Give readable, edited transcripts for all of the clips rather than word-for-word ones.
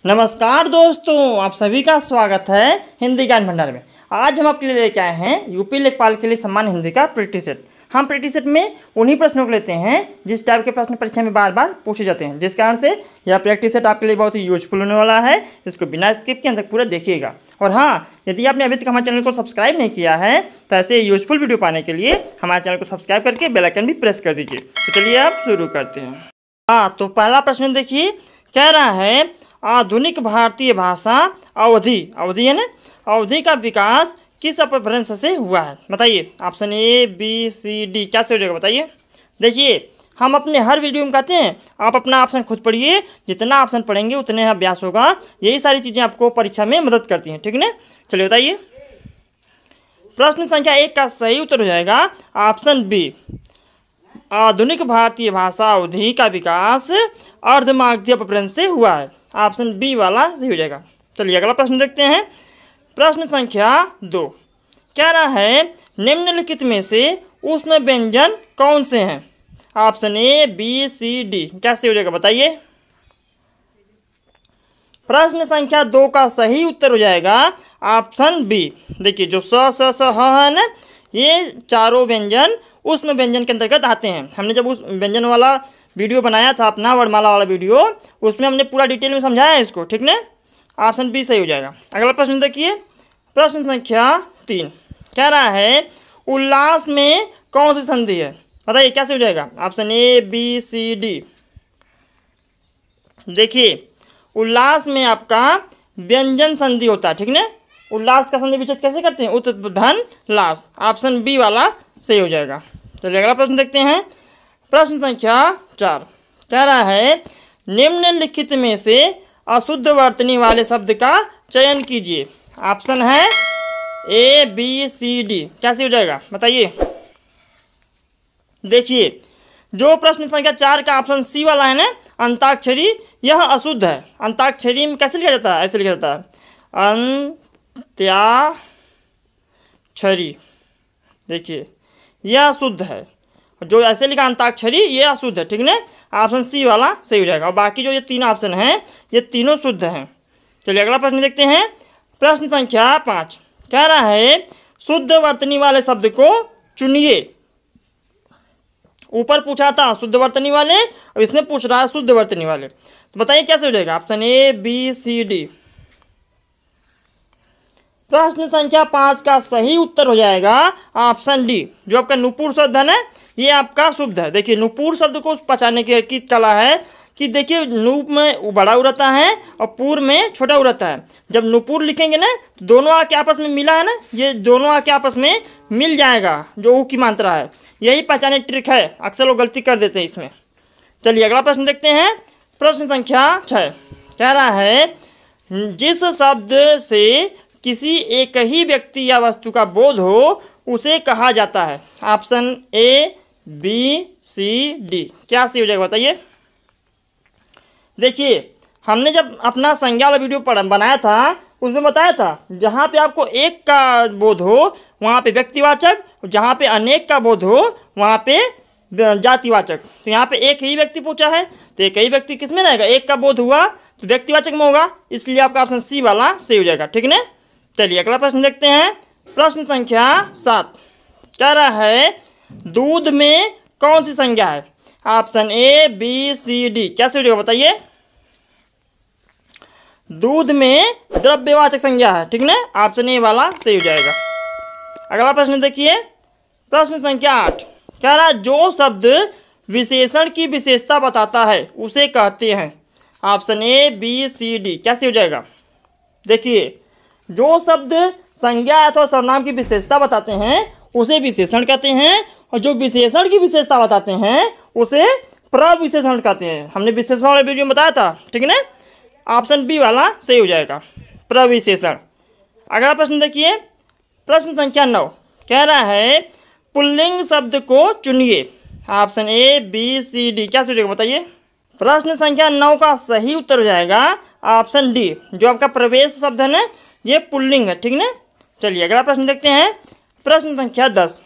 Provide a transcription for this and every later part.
नमस्कार दोस्तों, आप सभी का स्वागत है हिंदी ज्ञान भंडार में। आज हम आपके लिए लेके आए हैं यूपी लेखपाल के लिए सम्मान हिंदी का प्रैक्टिस सेट। हम प्रैक्टिस सेट में उन्हीं प्रश्नों को लेते हैं जिस टाइप के प्रश्न परीक्षा में बार बार पूछे जाते हैं, जिस कारण से यह प्रैक्टिस सेट आपके लिए बहुत ही यूजफुल होने वाला है। इसको बिना स्किप के अंदर पूरा देखिएगा। और हाँ, यदि आपने अभी तक हमारे चैनल को सब्सक्राइब नहीं किया है तो ऐसे यूजफुल वीडियो पाने के लिए हमारे चैनल को सब्सक्राइब करके बेल आइकन भी प्रेस कर दीजिए। तो चलिए आप शुरू करते हैं। हाँ, तो पहला प्रश्न देखिए, कह रहा है आधुनिक भारतीय भाषा अवधि है ना, अवधि का विकास किस अपभ्रंश से हुआ है? बताइए। Option A, B, C, D, क्या से हो जाएगा बताइए। देखिए, हम अपने हर वीडियो में कहते हैं आप अपना ऑप्शन खुद पढ़िए, जितना ऑप्शन पढ़ेंगे उतने अभ्यास होगा। यही सारी चीज़ें आपको परीक्षा में मदद करती हैं, ठीक है ना। चलिए बताइए। प्रश्न संख्या 1 का सही उत्तर हो जाएगा ऑप्शन बी, आधुनिक भारतीय भाषा अवधि का विकास अर्धमागधी अपभ्रंश से हुआ है। ऑप्शन बी वाला सही हो जाएगा। चलिए अगला प्रश्न देखते हैं। प्रश्न संख्या 2 कह रहा है निम्नलिखित में से उष्ण व्यंजन कौन से हैं? Option A, B, C, D, कैसे हो जाएगा बताइए। प्रश्न संख्या 2 का सही उत्तर हो जाएगा ऑप्शन बी। देखिए, जो स ह है ना, ये चारों व्यंजन उष्ण व्यंजन के अंतर्गत आते हैं। हमने जब उस व्यंजन वाला वीडियो बनाया था अपना वर्णमाला वाला वीडियो, उसमें हमने पूरा डिटेल में समझाया है इसको, ठीक ना। ऑप्शन बी सही हो जाएगा। अगला प्रश्न देखिए। प्रश्न संख्या 3 कह रहा है उल्लास में कौन सी संधि है? बताइए कैसे हो जाएगा। Option A, B, C, D. देखिए, उल्लास में आपका व्यंजन संधि होता है, ठीक ना। उल्लास का संधि विच्छेद कैसे करते हैं? उत धन लास। ऑप्शन बी वाला सही हो जाएगा। चलिए अगला प्रश्न देखते हैं। प्रश्न संख्या 4 कह रहा है निम्नलिखित में से अशुद्ध वर्तनी वाले शब्द का चयन कीजिए। ऑप्शन है ए, बी, सी, डी, कैसे हो जाएगा बताइए। देखिए, जो प्रश्न संख्या 4 का ऑप्शन सी वाला है ना, अंताक्षरी, यह अशुद्ध है। अंताक्षरी में कैसे लिखा जाता है? ऐसे लिखा जाता है अंत्याक्षरी। देखिए, यह अशुद्ध है। जो ऐसे लिखा अंताक्षरी, ये अशुद्ध है, ठीक ना। ऑप्शन सी वाला सही हो जाएगा। और बाकी जो ये 3 ऑप्शन हैं ये तीनों शुद्ध हैं। चलिए अगला प्रश्न देखते हैं। प्रश्न संख्या 5 कह रहा है शुद्ध वर्तनी वाले शब्द को चुनिए। ऊपर पूछा था शुद्ध वर्तनी वाले, अब इसमें पूछ रहा है शुद्ध वर्तनी वाले। तो बताइए कैसे हो जाएगा। Option A, B, C, D. प्रश्न संख्या 5 का सही उत्तर हो जाएगा ऑप्शन डी। जो आपका नुपुर शब्द है ना, ये आपका शुद्ध है। देखिए, नुपुर शब्द को पहचानने की कला है कि देखिए, नूप में बड़ा उ रहता है और पूर में छोटा उ रहता है। जब नुपुर लिखेंगे ना तो दोनों आके आपस में मिला है ना, ये दोनों आके आपस में मिल जाएगा जो ऊ की मात्रा है। यही पहचाने ट्रिक है, अक्सर लोग गलती कर देते हैं इसमें। चलिए अगला प्रश्न देखते हैं। प्रश्न संख्या 6 कह रहा है जिस शब्द से किसी एक ही व्यक्ति या वस्तु का बोध हो उसे कहा जाता है। Option A, B, C, D, क्या सी हो जाएगा बताइए। देखिए, हमने जब अपना संज्ञा वाला वीडियो बनाया था उसमें बताया था जहाँ पे आपको एक का बोध हो वहाँ पे व्यक्तिवाचक, जहाँ पे अनेक का बोध हो वहाँ पे जातिवाचक। तो यहाँ पे एक ही व्यक्ति पूछा है तो एक ही व्यक्ति किस में रहेगा? एक का बोध हुआ तो व्यक्तिवाचक में होगा, इसलिए आपका ऑप्शन सी वाला सही हो जाएगा, ठीक है। चलिए अगला प्रश्न देखते हैं। प्रश्न संख्या 7 कह रहा है दूध में कौन सी संज्ञा है? Option A, B, C, D, कैसे हो जाएगा बताइए। दूध में द्रव्यवाचक संज्ञा है, ठीक ना। ऑप्शन ए वाला सही हो जाएगा। अगला प्रश्न देखिए। प्रश्न संख्या 8 कह रहा है जो शब्द विशेषण की विशेषता बताता है उसे कहते हैं। Option A, B, C, D, कैसे हो जाएगा। देखिए, जो शब्द संज्ञा अथवा सर्वनाम की विशेषता बताते हैं उसे विशेषण कहते हैं, और जो विशेषण की विशेषता बताते हैं उसे प्रविशेषण कहते हैं। हमने विशेषण वाले वीडियो में बताया था, ठीक है ना। ऑप्शन बी वाला सही हो जाएगा, प्रविशेषण। अगला प्रश्न देखिए। प्रश्न संख्या 9 कह रहा है पुल्लिंग शब्द को चुनिए। Option A, B, C, D, कैसे हो जाएगा बताइए। प्रश्न संख्या 9 का सही उत्तर हो जाएगा ऑप्शन डी। जो आपका प्रवेश शब्द है ना, ये पुल्लिंग है, ठीक ना। चलिए अगला प्रश्न देखते हैं। प्रश्न संख्या 10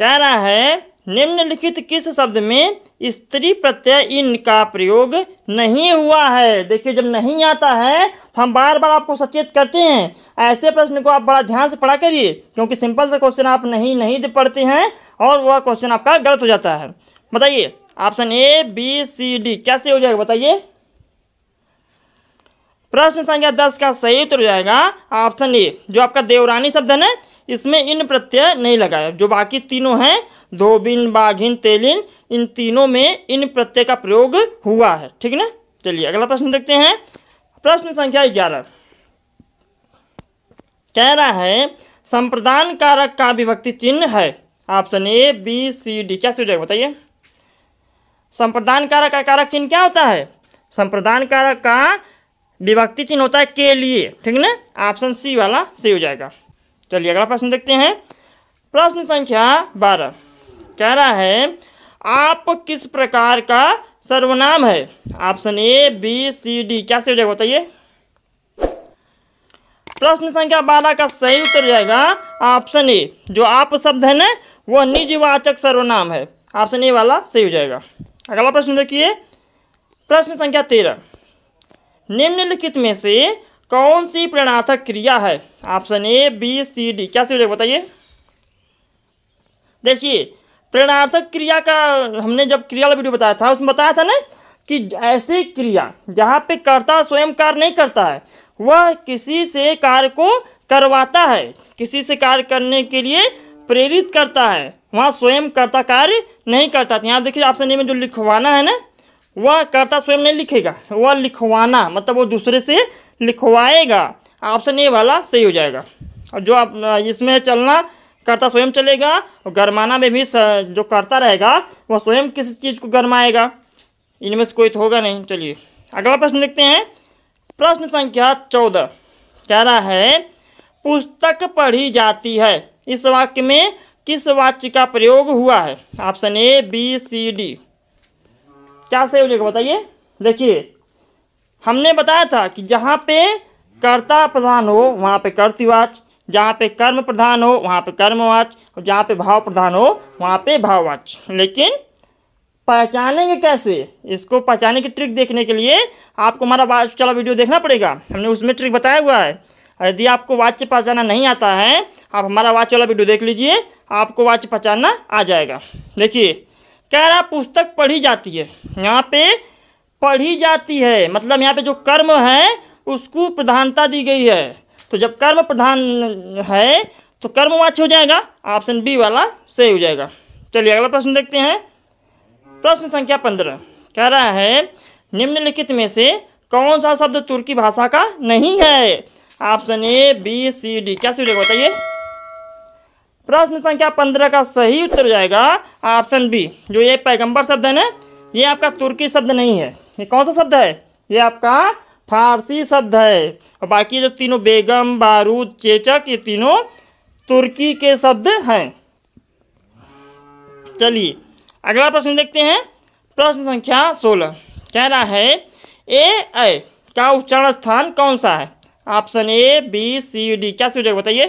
कह रहा है निम्नलिखित किस शब्द में स्त्री प्रत्यय इन का प्रयोग नहीं हुआ है। देखिए, जब नहीं आता है तो हम बार बार आपको सचेत करते हैं, ऐसे प्रश्न को आप बड़ा ध्यान से पढ़ा करिए, क्योंकि सिंपल सा क्वेश्चन आप नहीं पढ़ते हैं और वह क्वेश्चन आपका गलत हो जाता है। बताइए, option A B C D कैसे हो जाएगा, बताइए। प्रश्न संख्या 10 का सही उत्तर हो जाएगा ऑप्शन ए, जो आपका देवरानी शब्द है ना, इसमें इन प्रत्यय नहीं लगा है। जो बाकी तीनों हैं, धोबिन, बाघिन, तेलिन, इन तीनों में इन प्रत्यय का प्रयोग हुआ है। ठीक ना। चलिए अगला प्रश्न देखते हैं। प्रश्न संख्या 11 कह रहा है संप्रदान कारक का विभक्ति चिन्ह है। Option A B C D कैसे हो जाएगा, बताइए। संप्रदान कारक का कारक चिन्ह क्या होता है? संप्रदान कारक का विभक्ति चिन्ह होता है के लिए। ठीक ना। ऑप्शन सी वाला सही हो जाएगा। चलिए अगला प्रश्न देखते हैं। प्रश्न संख्या 12 कह रहा है आप किस प्रकार का सर्वनाम है। Option A B C D कैसे हो जाएगा, बताइए। प्रश्न संख्या 12 का सही उत्तर जाएगा ऑप्शन ए, जो आप शब्द है ना वह निजवाचक सर्वनाम है। ऑप्शन ए वाला सही हो जाएगा। अगला प्रश्न देखिए। प्रश्न संख्या 13 निम्नलिखित में से कौन सी प्रेरणार्थक क्रिया है। Option A B C D कैसे हो जाएगा, बताइए। देखिए, प्रेरणार्थक क्रिया का हमने जब क्रिया वाला वीडियो बताया था, उसमें बताया था ना कि ऐसी क्रिया जहाँ पे कर्ता स्वयं कार्य नहीं करता है, वह किसी से कार्य को करवाता है, किसी से कार्य करने के लिए प्रेरित करता है, वहाँ स्वयं कर्ता कार्य नहीं करता। यहाँ देखिए ऑप्शन ए में जो लिखवाना है ना, वह कर्ता स्वयं नहीं लिखेगा, वह लिखवाना मतलब वो दूसरे से लिखवाएगा। ऑप्शन ए वाला सही हो जाएगा। और जो आप इसमें चलना कर्ता स्वयं चलेगा, और गरमाना में भी जो कर्ता रहेगा वह स्वयं किसी चीज़ को गरमाएगा। इनमें से कोई तो होगा नहीं। चलिए अगला प्रश्न देखते हैं। प्रश्न संख्या 14 कह रहा है पुस्तक पढ़ी जाती है। इस वाक्य में किस वाच्य का प्रयोग हुआ है। Option A B C D क्या सही हो जाएगा, बताइए। देखिए, हमने बताया था कि जहाँ पे कर्ता प्रधान हो वहाँ पे कर्तृवाच्य, जहाँ पे कर्म प्रधान हो वहाँ पे कर्मवाच्य, और जहाँ पे भाव प्रधान हो वहाँ पे भाववाच्य। लेकिन पहचानेंगे कैसे? इसको पहचानने की ट्रिक देखने के लिए आपको हमारा वाच्य वाला वीडियो देखना पड़ेगा। हमने उसमें ट्रिक बताया हुआ है। यदि आपको वाच्य पहचाना नहीं आता है, आप हमारा वाच्य वाला वीडियो देख लीजिए, आपको वाच्य पहचानना आ जाएगा। देखिए, कह रहा पुस्तक पढ़ी जाती है। यहाँ पे पढ़ी जाती है मतलब यहाँ पे जो कर्म है उसको प्रधानता दी गई है। तो जब कर्म प्रधान है तो कर्मवाच्य हो जाएगा। ऑप्शन बी वाला सही हो जाएगा। चलिए अगला प्रश्न देखते हैं। प्रश्न संख्या 15 कह रहा है निम्नलिखित में से कौन सा शब्द तुर्की भाषा का नहीं है। Option A B C D कैसे हो जाएगा, बताइए। प्रश्न संख्या 15 का सही उत्तर हो जाएगा ऑप्शन बी, जो ये पैगंबर शब्द है ना, ये आपका तुर्की शब्द नहीं है। ये कौन सा शब्द है? ये आपका फारसी शब्द है। और बाकी जो तीनों बेगम, बारूद, चेचक, ये तीनों तुर्की के शब्द हैं। चलिए अगला प्रश्न देखते हैं। प्रश्न संख्या 16 कह रहा है ए का उच्चारण स्थान कौन सा है। Option A B C D कैसे हो जाएगा, बताइए।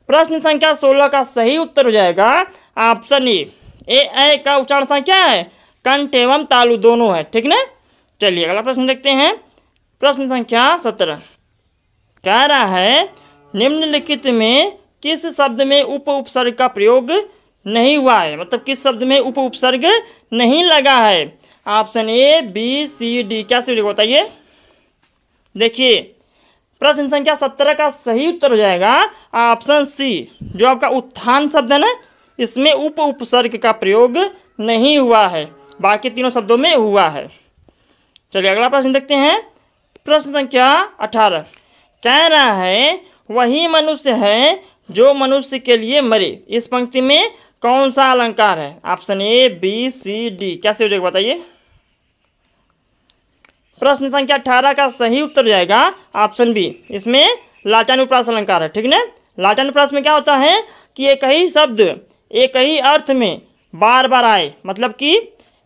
प्रश्न संख्या 16 का सही उत्तर हो जाएगा ऑप्शन ए का उच्चारण स्थान क्या है? कंठ एवं तालु दोनों है। ठीक ना। चलिए अगला प्रश्न देखते हैं। प्रश्न संख्या 17 कह रहा है निम्नलिखित में किस शब्द में उपसर्ग का प्रयोग नहीं हुआ है, मतलब किस शब्द में उपसर्ग नहीं लगा है। Option A B C D कैसे हो जाएगा, बताइए। देखिए, प्रश्न संख्या 17 का सही उत्तर हो जाएगा ऑप्शन सी, जो आपका उत्थान शब्द है ना, इसमें उपसर्ग का प्रयोग नहीं हुआ है, बाकी तीनों शब्दों में हुआ है। चलिए अगला प्रश्न देखते हैं। प्रश्न संख्या 18 कह रहा है वही मनुष्य है जो मनुष्य के लिए मरे। इस पंक्ति में कौन सा अलंकार है। Option A B C D कैसे हो जाएगा, बताइए। प्रश्न संख्या 18 का सही उत्तर हो जाएगा ऑप्शन बी, इसमें लाटानुप्रास अलंकार है। ठीक ना। लाटानुप्रास में क्या होता है कि एक ही शब्द एक ही अर्थ में बार बार आए, मतलब कि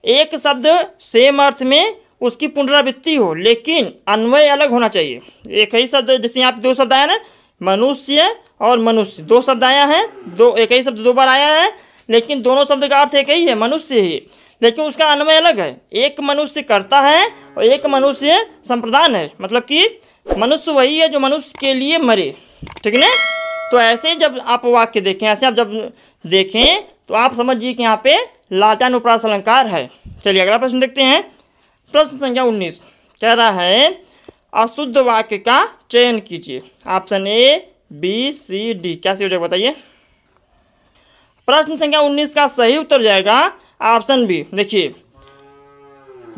एक शब्द सेम अर्थ में उसकी पुनरावृत्ति हो, लेकिन अन्वय अलग होना चाहिए। एक ही शब्द, जैसे यहाँ पे दो शब्द आया ना, मनुष्य और मनुष्य, दो शब्द आया है, दो एक ही शब्द दो बार आया है, लेकिन दोनों शब्द का अर्थ एक ही है, मनुष्य ही। लेकिन उसका अन्वय अलग है। एक मनुष्य करता है और एक मनुष्य संप्रदान है, मतलब कि मनुष्य वही है जो मनुष्य के लिए मरे, ठीक है ना। तो ऐसे जब आप वाक्य देखें, ऐसे आप जब देखें तो आप समझिए कि यहाँ पे लाटानुप्रास अलंकार है। चलिए अगला प्रश्न देखते हैं। प्रश्न संख्या 19 कह रहा है अशुद्ध वाक्य का चयन कीजिए। Option A, B, C, D, क्या सही हो जाएगा बताइए। प्रश्न संख्या 19 का सही उत्तर जाएगा ऑप्शन बी। देखिए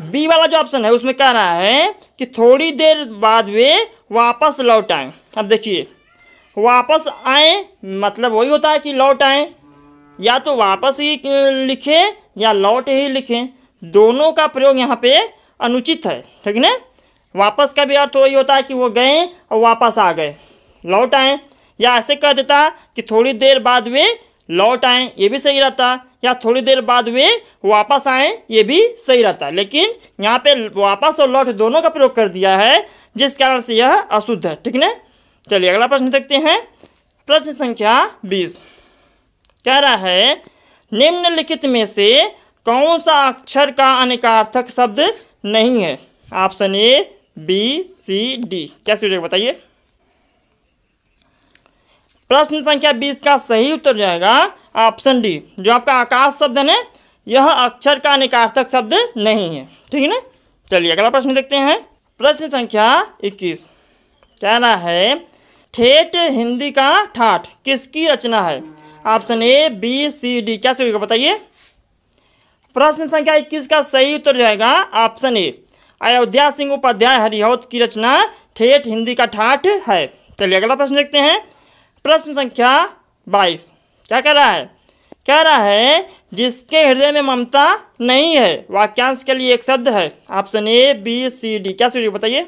बी वाला जो ऑप्शन है उसमें कह रहा है कि थोड़ी देर बाद वे वापस लौट आए। अब देखिए वापस आए मतलब वही होता है कि लौट आए, या तो वापस ही लिखें या लौट ही लिखें, दोनों का प्रयोग यहाँ पे अनुचित है, ठीक है ना। वापस का भी अर्थ वही होता है कि वो गए और वापस आ गए, लौट आए, या ऐसे कह देता कि थोड़ी देर बाद वे लौट आए, ये भी सही रहता, या थोड़ी देर बाद वे वापस आए, ये भी सही रहता। लेकिन यहाँ पे वापस और लौट दोनों का प्रयोग कर दिया है, जिस कारण से यह अशुद्ध है, ठीक है। चलिए अगला प्रश्न देखते हैं। प्रश्न संख्या 20 कह रहा है निम्नलिखित में से कौन सा अक्षर का अनेकार्थक शब्द नहीं है। Option A, B, C, D, कैसे हो जाएगा बताइए। प्रश्न संख्या 20 का सही उत्तर जाएगा ऑप्शन डी। जो आपका आकाश शब्द है ना, यह अक्षर का अनेकार्थक शब्द नहीं है, ठीक है ना। चलिए अगला प्रश्न देखते हैं। प्रश्न संख्या 21 कह रहा है ठेठ हिंदी का ठाठ किसकी रचना है। Option A, B, C, D, कैसे होगा बताइए। प्रश्न संख्या 21 का सही उत्तर जाएगा ऑप्शन ए, अयोध्या सिंह उपाध्याय हरिहौत की रचना ठेठ हिंदी का ठाठ है। चलिए अगला प्रश्न देखते हैं। प्रश्न संख्या 22 क्या कह रहा है, कह रहा है जिसके हृदय में ममता नहीं है वाक्यांश के लिए एक शब्द है। Option A, B, C, D, क्या सही बताइए।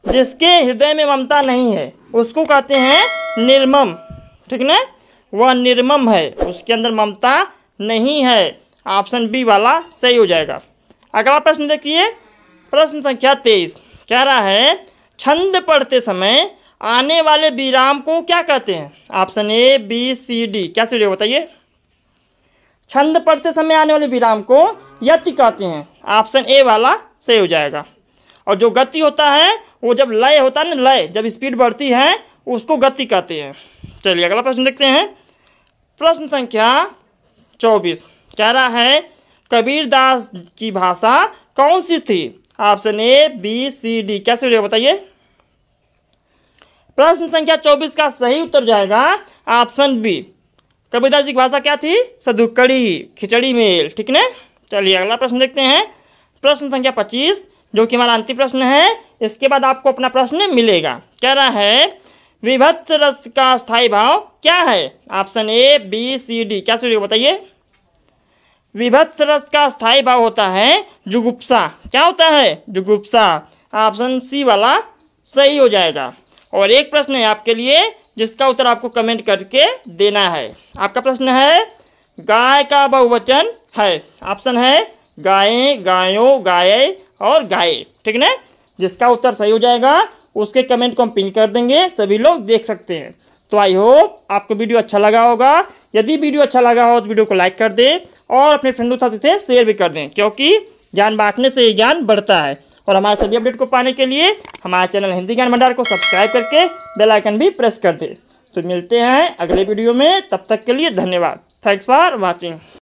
जिसके हृदय में ममता नहीं है उसको कहते हैं निर्मम, ठीक ना, वह निर्मम है, उसके अंदर ममता नहीं है। ऑप्शन बी वाला सही हो जाएगा। अगला प्रश्न देखिए। प्रश्न संख्या 23 कह रहा है छंद पढ़ते समय आने वाले विराम को क्या कहते हैं। Option A, B, C, D, क्या सही हो बताइए। छंद पढ़ते समय आने वाले विराम को यति कहते हैं। ऑप्शन ए वाला सही हो जाएगा। और जो गति होता है वो जब लय होता है ना, लय जब स्पीड बढ़ती है उसको गति कहते हैं। चलिए अगला प्रश्न देखते हैं। प्रश्न संख्या 24 कह रहा है कबीरदास की भाषा कौन सी थी। Option A, B, C, D, कैसे हो जाएगा बताइए। प्रश्न संख्या 24 का सही उत्तर जाएगा ऑप्शन बी। कबीरदास जी की भाषा क्या थी, सदुकड़ी, खिचड़ी मेल, ठीक ना। चलिए अगला प्रश्न देखते हैं। प्रश्न संख्या 25 जो कि हमारा अंतिम प्रश्न है, इसके बाद आपको अपना प्रश्न मिलेगा। कह रहा है विभक्त रस का स्थायी भाव क्या है। Option A, B, C, D, क्या सही बताइए। विभक्त रस का स्थायी भाव होता है जुगुप्सा। क्या होता है, जुगुप्सा। ऑप्शन सी वाला सही हो जाएगा। और एक प्रश्न है आपके लिए जिसका उत्तर आपको कमेंट करके देना है। आपका प्रश्न है गाय का बहुवचन है। ऑप्शन है गायें, गायों, गाये और गाये, ठीक ना। जिसका उत्तर सही हो जाएगा उसके कमेंट को हम पिन कर देंगे, सभी लोग देख सकते हैं। तो आई होप आपको वीडियो अच्छा लगा होगा। यदि वीडियो अच्छा लगा हो तो वीडियो को लाइक कर दें और अपने फ्रेंडों के साथ इसे शेयर भी कर दें, क्योंकि ज्ञान बांटने से ही ज्ञान बढ़ता है। और हमारे सभी अपडेट को पाने के लिए हमारे चैनल हिंदी ज्ञान भंडार को सब्सक्राइब करके बेल आइकन भी प्रेस कर दें। तो मिलते हैं अगले वीडियो में, तब तक के लिए धन्यवाद। Thanks for watching.